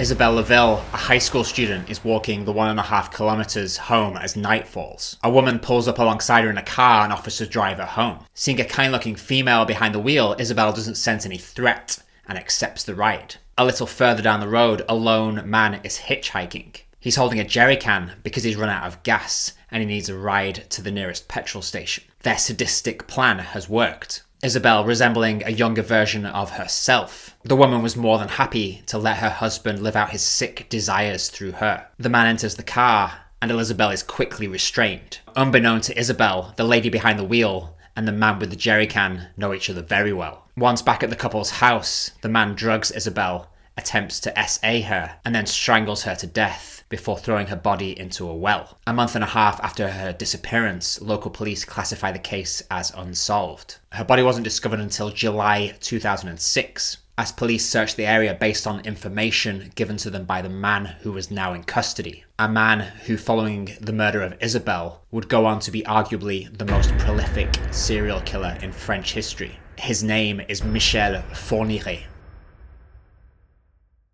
Isabelle Laville, a high school student, is walking the 1.5 kilometers home as night falls. A woman pulls up alongside her in a car and offers to drive her home. Seeing a kind-looking female behind the wheel, Isabelle doesn't sense any threat and accepts the ride. A little further down the road, a lone man is hitchhiking. He's holding a jerry can because he's run out of gas and he needs a ride to the nearest petrol station. Their sadistic plan has worked. Isabelle resembling a younger version of herself. The woman was more than happy to let her husband live out his sick desires through her. The man enters the car and Isabelle is quickly restrained. Unbeknown to Isabelle, the lady behind the wheel and the man with the jerry can know each other very well. Once back at the couple's house, the man drugs Isabelle, attempts to SA her, and then strangles her to death before throwing her body into a well. A month and a half after her disappearance, local police classify the case as unsolved. Her body wasn't discovered until July 2006, as police searched the area based on information given to them by the man who was now in custody. A man who, following the murder of Isabelle, would go on to be arguably the most prolific serial killer in French history. His name is Michel Fourniret.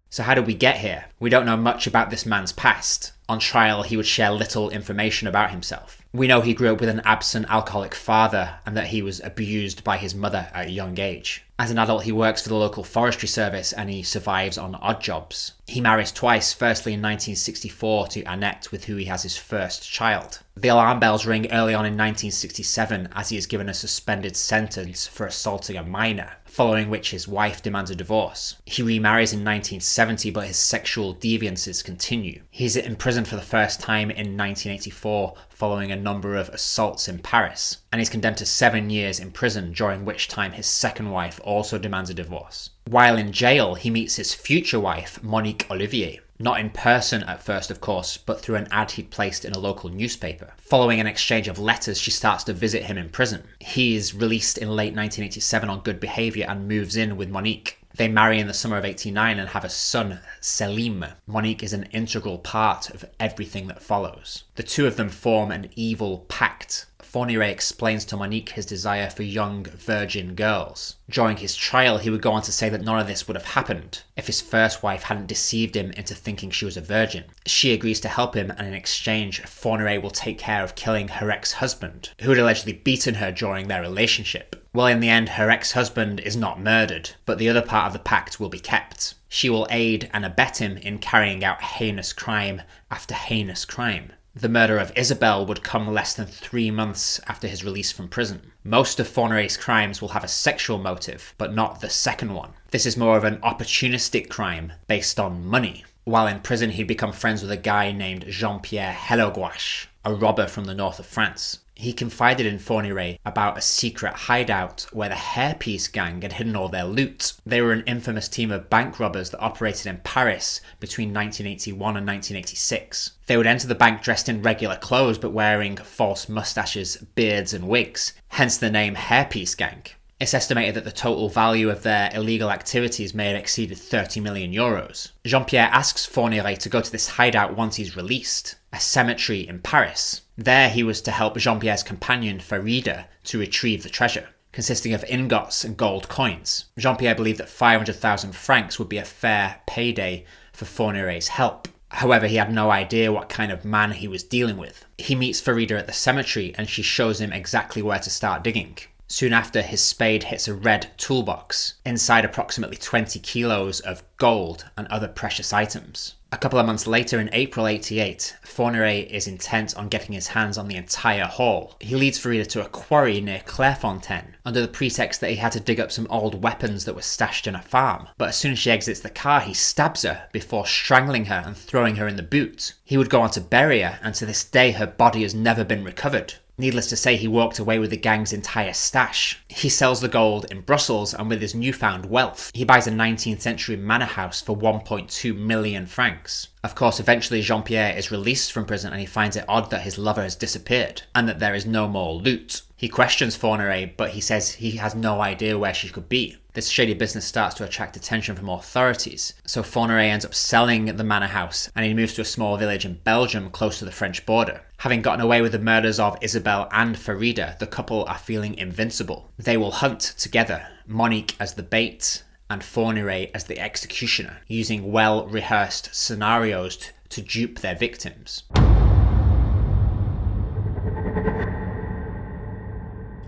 So how did we get here? We don't know much about this man's past. On trial, he would share little information about himself. We know he grew up with an absent alcoholic father and that he was abused by his mother at a young age. As an adult, he works for the local forestry service and he survives on odd jobs. He marries twice, firstly in 1964 to Annette, with who he has his first child. The alarm bells ring early on in 1967 as he is given a suspended sentence for assaulting a minor, following which his wife demands a divorce. He remarries in 1970, but his sexual deviances continue. He's imprisoned for the first time in 1984 following a number of assaults in Paris, and he's condemned to 7 years in prison, during which time his second wife also demands a divorce. While in jail, he meets his future wife, Monique Olivier. Not in person at first, of course, but through an ad he'd placed in a local newspaper. Following an exchange of letters, she starts to visit him in prison. He is released in late 1987 on good behaviour and moves in with Monique. They marry in the summer of '89 and have a son, Selim. Monique is an integral part of everything that follows. The two of them form an evil pact. Fourniret explains to Monique his desire for young virgin girls. During his trial, he would go on to say that none of this would have happened if his first wife hadn't deceived him into thinking she was a virgin. She agrees to help him, and in exchange, Fourniret will take care of killing her ex-husband, who had allegedly beaten her during their relationship. Well, in the end, her ex-husband is not murdered, but the other part of the pact will be kept. She will aid and abet him in carrying out heinous crime after heinous crime. The murder of Isabelle would come less than 3 months after his release from prison. Most of Fourniret's crimes will have a sexual motive, but not the second one. This is more of an opportunistic crime based on money. While in prison, he'd become friends with a guy named Jean-Pierre Helogouache, a robber from the north of France. He confided in Fourniret about a secret hideout where the hairpiece gang had hidden all their loot. They were an infamous team of bank robbers that operated in Paris between 1981 and 1986. They would enter the bank dressed in regular clothes but wearing false mustaches, beards and wigs, hence the name Hairpiece Gang. It's estimated that the total value of their illegal activities may have exceeded 30 million euros. Jean-Pierre asks Fourniret to go to this hideout once he's released, a cemetery in Paris. There he was to help Jean-Pierre's companion Farida to retrieve the treasure, consisting of ingots and gold coins. Jean-Pierre believed that 500,000 francs would be a fair payday for Fourniret's help. However, he had no idea what kind of man he was dealing with. He meets Farida at the cemetery and she shows him exactly where to start digging. Soon after, his spade hits a red toolbox, inside approximately 20 kilos of gold and other precious items. A couple of months later, in April '88, Fourniret is intent on getting his hands on the entire haul. He leads Farida to a quarry near Clairefontaine, under the pretext that he had to dig up some old weapons that were stashed in a farm. But as soon as she exits the car, he stabs her before strangling her and throwing her in the boot. He would go on to bury her, and to this day her body has never been recovered. Needless to say, he walked away with the gang's entire stash. He sells the gold in Brussels, and with his newfound wealth, he buys a 19th century manor house for 1.2 million francs. Of course, eventually Jean-Pierre is released from prison and he finds it odd that his lover has disappeared, and that there is no more loot. He questions Fourniret, but he says he has no idea where she could be. This shady business starts to attract attention from authorities, so Fourniret ends up selling the manor house and he moves to a small village in Belgium close to the French border. Having gotten away with the murders of Isabelle and Farida, the couple are feeling invincible. They will hunt together, Monique as the bait, and Fourniret as the executioner, using well-rehearsed scenarios to dupe their victims.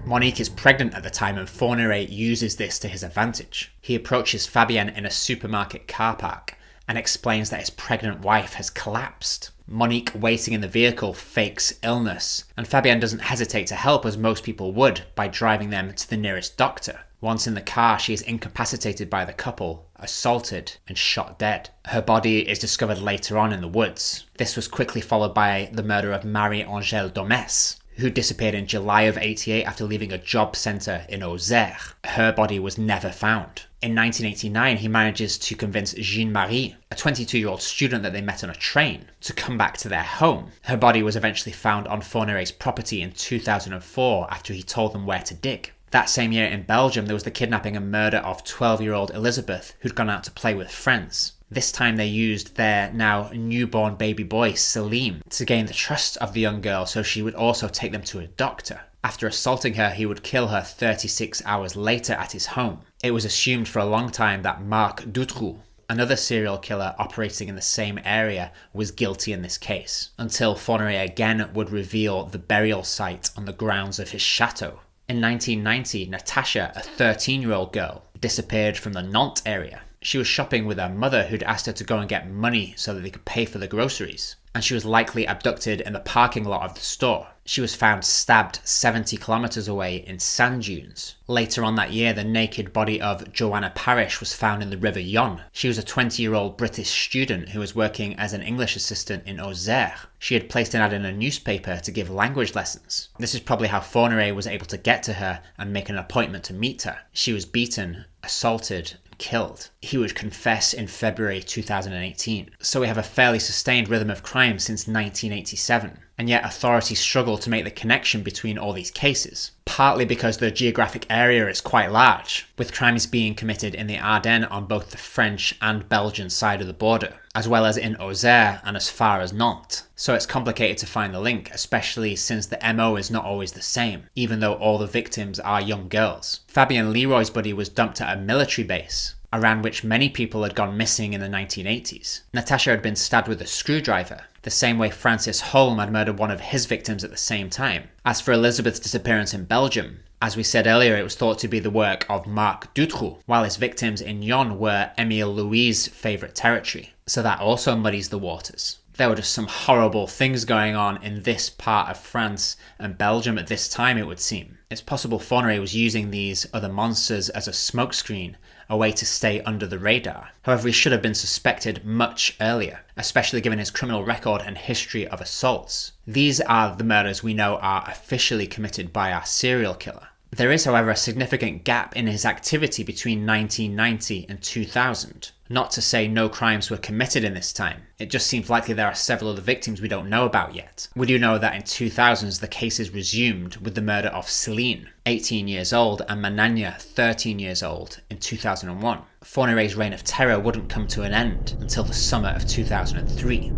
Monique is pregnant at the time and Fourniret uses this to his advantage. He approaches Fabienne in a supermarket car park and explains that his pregnant wife has collapsed. Monique, waiting in the vehicle, fakes illness, and Fabienne doesn't hesitate to help as most people would by driving them to the nearest doctor. Once in the car, she is incapacitated by the couple, assaulted, and shot dead. Her body is discovered later on in the woods. This was quickly followed by the murder of Marie-Angèle Domès, who disappeared in July of '88 after leaving a job centre in Auxerre. Her body was never found. In 1989, he manages to convince Jean-Marie, a 22-year-old student that they met on a train, to come back to their home. Her body was eventually found on Fourniret's property in 2004 after he told them where to dig. That same year in Belgium, there was the kidnapping and murder of 12-year-old Elizabeth, who'd gone out to play with friends. This time they used their now newborn baby boy, Selim, to gain the trust of the young girl so she would also take them to a doctor. After assaulting her, he would kill her 36 hours later at his home. It was assumed for a long time that Marc Dutroux, another serial killer operating in the same area, was guilty in this case, until Fourniret again would reveal the burial site on the grounds of his chateau. In 1990, Natasha, a 13-year-old girl, disappeared from the Nantes area. She was shopping with her mother, who'd asked her to go and get money so that they could pay for the groceries, and she was likely abducted in the parking lot of the store. She was found stabbed 70 kilometers away in sand dunes. Later on that year, the naked body of Joanna Parish was found in the River Yonne. She was a 20-year-old British student who was working as an English assistant in Auxerre. She had placed an ad in a newspaper to give language lessons. This is probably how Fourniret was able to get to her and make an appointment to meet her. She was beaten, assaulted, killed. He would confess in February 2018. So we have a fairly sustained rhythm of crime since 1987. And yet authorities struggle to make the connection between all these cases, partly because the geographic area is quite large, with crimes being committed in the Ardennes on both the French and Belgian side of the border, as well as in Auxerre and as far as Nantes. So it's complicated to find the link, especially since the MO is not always the same, even though all the victims are young girls. Fabienne Leroy's body was dumped at a military base, around which many people had gone missing in the 1980s. Natasha had been stabbed with a screwdriver, the same way Francis Holm had murdered one of his victims at the same time. As for Elizabeth's disappearance in Belgium, as we said earlier, it was thought to be the work of Marc Dutroux, while his victims in Yonne were Émile Louis' favourite territory. So that also muddies the waters. There were just some horrible things going on in this part of France and Belgium at this time, it would seem. It's possible Fourniret was using these other monsters as a smokescreen, a way to stay under the radar. However, he should have been suspected much earlier, especially given his criminal record and history of assaults. These are the murders we know are officially committed by our serial killer. There is, however, a significant gap in his activity between 1990 and 2000. Not to say no crimes were committed in this time. It just seems likely there are several other victims we don't know about yet. We do know that in 2000s the case is resumed with the murder of Céline, 18 years old, and Mananya, 13 years old, in 2001. Fourniret's reign of terror wouldn't come to an end until the summer of 2003.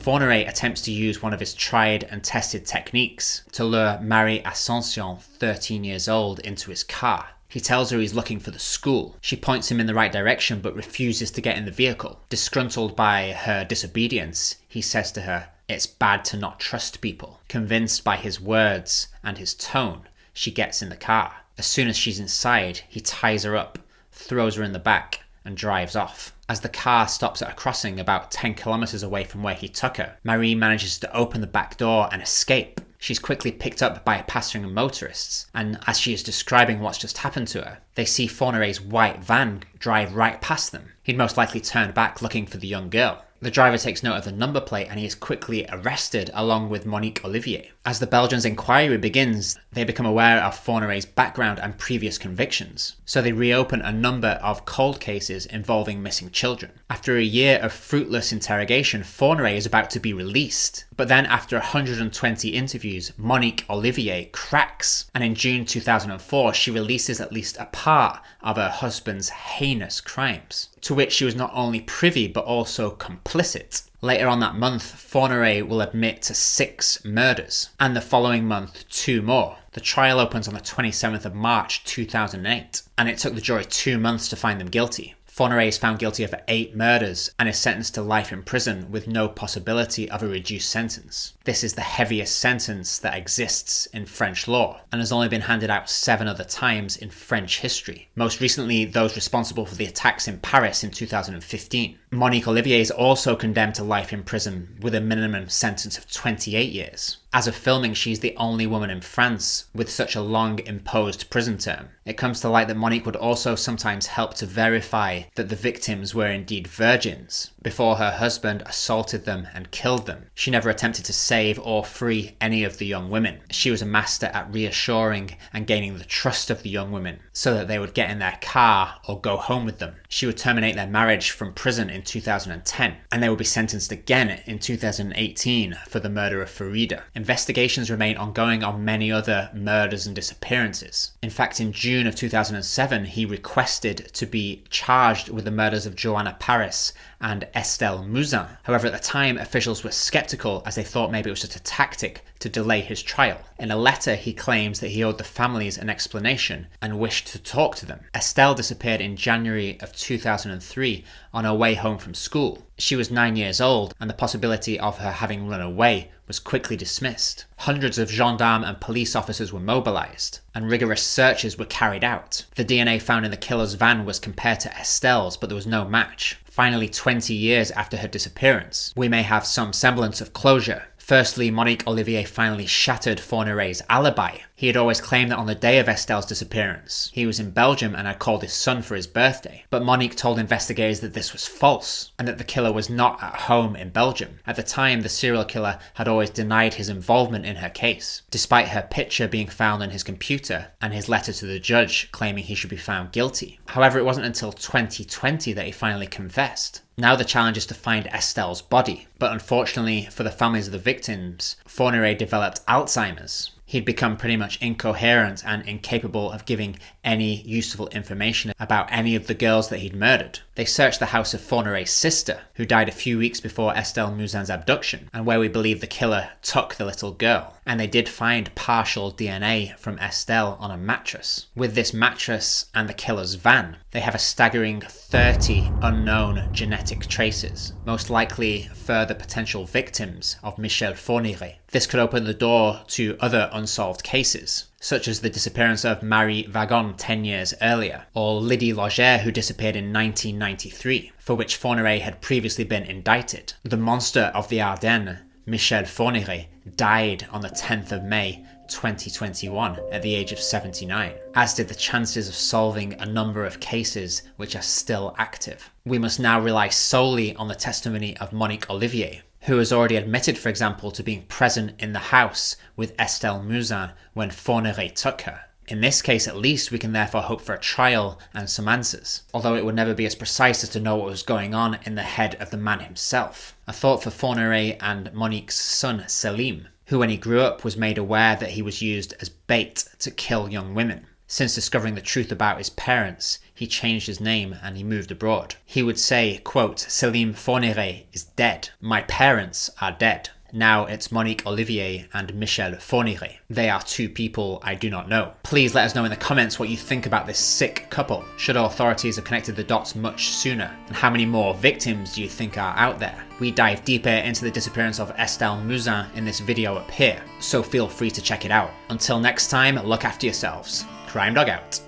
Fourniret attempts to use one of his tried and tested techniques to lure Marie Ascension, 13 years old, into his car. He tells her he's looking for the school. She points him in the right direction but refuses to get in the vehicle. Disgruntled by her disobedience, he says to her, "It's bad to not trust people." Convinced by his words and his tone, she gets in the car. As soon as she's inside, he ties her up, throws her in the back, and drives off. As the car stops at a crossing about 10 kilometers away from where he took her, Marie manages to open the back door and escape. She's quickly picked up by passing motorists, and as she is describing what's just happened to her, they see Fourniret's white van drive right past them. He'd most likely turned back looking for the young girl. The driver takes note of the number plate and he is quickly arrested along with Monique Olivier. As the Belgians' inquiry begins, they become aware of Fourniret's background and previous convictions, so they reopen a number of cold cases involving missing children. After a year of fruitless interrogation, Fourniret is about to be released, But then after 120 interviews, Monique Olivier cracks, and in June 2004 she releases at least a part of her husband's heinous crimes, to which she was not only privy but also complicit. Later on that month, Fourniret will admit to 6 murders, and the following month 2 more. The trial opens on the 27th of March 2008, and it took the jury 2 months to find them guilty. Fourniret is found guilty of 8 murders and is sentenced to life in prison with no possibility of a reduced sentence. This is the heaviest sentence that exists in French law and has only been handed out 7 other times in French history, most recently those responsible for the attacks in Paris in 2015. Monique Olivier is also condemned to life in prison with a minimum sentence of 28 years. As of filming, she's the only woman in France with such a long imposed prison term. It comes to light that Monique would also sometimes help to verify that the victims were indeed virgins before her husband assaulted them and killed them. She never attempted to save or free any of the young women. She was a master at reassuring and gaining the trust of the young women so that they would get in their car or go home with them. She would terminate their marriage from prison in 2010, and they would be sentenced again in 2018 for the murder of Farida. Investigations remain ongoing on many other murders and disappearances. In fact, in June of 2007, he requested to be charged with the murders of Joanna Paris and Estelle Mouzin. However, at the time, officials were skeptical as they thought maybe it was just a tactic to delay his trial. In a letter, he claims that he owed the families an explanation and wished to talk to them. Estelle disappeared in January of 2003 on her way home from school. She was 9 years old, and the possibility of her having run away was quickly dismissed. Hundreds of gendarmes and police officers were mobilized, and rigorous searches were carried out. The DNA found in the killer's van was compared to Estelle's, but there was no match. Finally, 20 years after her disappearance, we may have some semblance of closure. Firstly, Monique Olivier finally shattered Fourniret's alibi. He had always claimed that on the day of Estelle's disappearance, he was in Belgium and had called his son for his birthday. But Monique told investigators that this was false, and that the killer was not at home in Belgium. At the time, the serial killer had always denied his involvement in her case, despite her picture being found on his computer and his letter to the judge claiming he should be found guilty. However, it wasn't until 2020 that he finally confessed. Now the challenge is to find Estelle's body, but unfortunately for the families of the victims, Fourniret developed Alzheimer's. He'd become pretty much incoherent and incapable of giving any useful information about any of the girls that he'd murdered. They searched the house of Fourniret's sister, who died a few weeks before Estelle Mouzin's abduction, and where we believe the killer took the little girl. And they did find partial DNA from Estelle on a mattress. With this mattress and the killer's van, they have a staggering 30 unknown genetic traces, most likely further potential victims of Michel Fourniret. This could open the door to other unsolved cases, such as the disappearance of Marie Wagon 10 years earlier, or Lydie Loger, who disappeared in 1993, for which Fourniret had previously been indicted. The monster of the Ardennes, Michel Fourniret, died on the 10th of May 2021 at the age of 79, as did the chances of solving a number of cases which are still active. We must now rely solely on the testimony of Monique Olivier, who has already admitted, for example, to being present in the house with Estelle Mouzin when Fourniret took her. In this case, at least, we can therefore hope for a trial and some answers, although it would never be as precise as to know what was going on in the head of the man himself. A thought for Fourniret and Monique's son, Selim, who when he grew up was made aware that he was used as bait to kill young women. Since discovering the truth about his parents, he changed his name and he moved abroad. He would say, quote, "Selim Fourniret is dead. My parents are dead. Now it's Monique Olivier and Michel Fourniret. They are 2 people I do not know." Please let us know in the comments what you think about this sick couple. Should authorities have connected the dots much sooner? And how many more victims do you think are out there? We dive deeper into the disappearance of Estelle Mouzin in this video up here, so feel free to check it out. Until next time, look after yourselves. Crime Dog out.